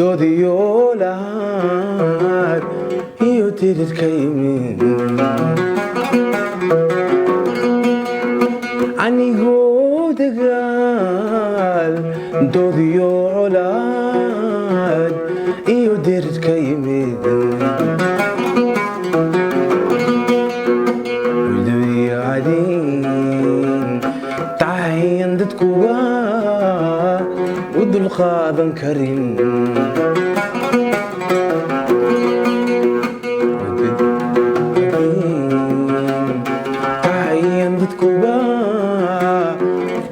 doodiyoolaan iyo tirirka yimid anigoo dagaal doodiyoolaan iyo tirirka yimid tahayan dadkuba u dulqaadan karin tahayan dadkuba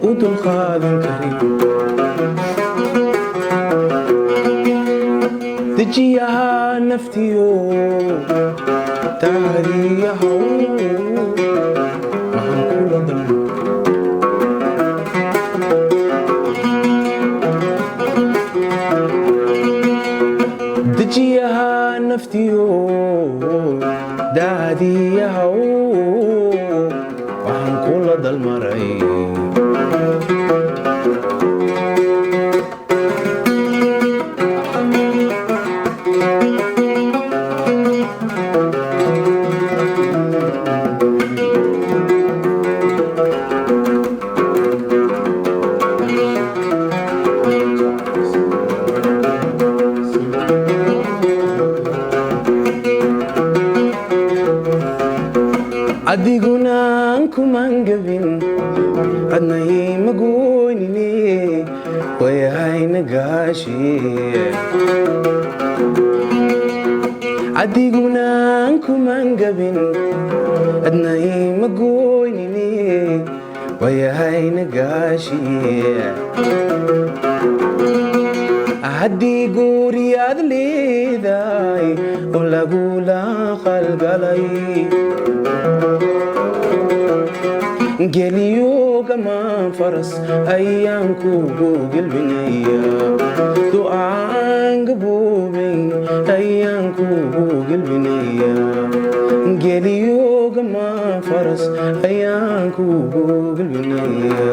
u dulqaadan karin dejiyaha naftiyo taariyahow waxaan kula dalmo dejiyaha naftiyo daadiyahow waxaan kula dalmaray adiguna kuman gabin adna ima goynine wayahayna gaashiye adiguna kuman gabin adna ima goynine wayahayna gaashiye haddii guuriyaad leedahay oo lagula qalgalay geliyo gamaan faras ayaan kugu gelbinaya du'aan gaboobay ayaan kugu gelbinaya geliyo gamaan faras ayaan kugu gelbinaya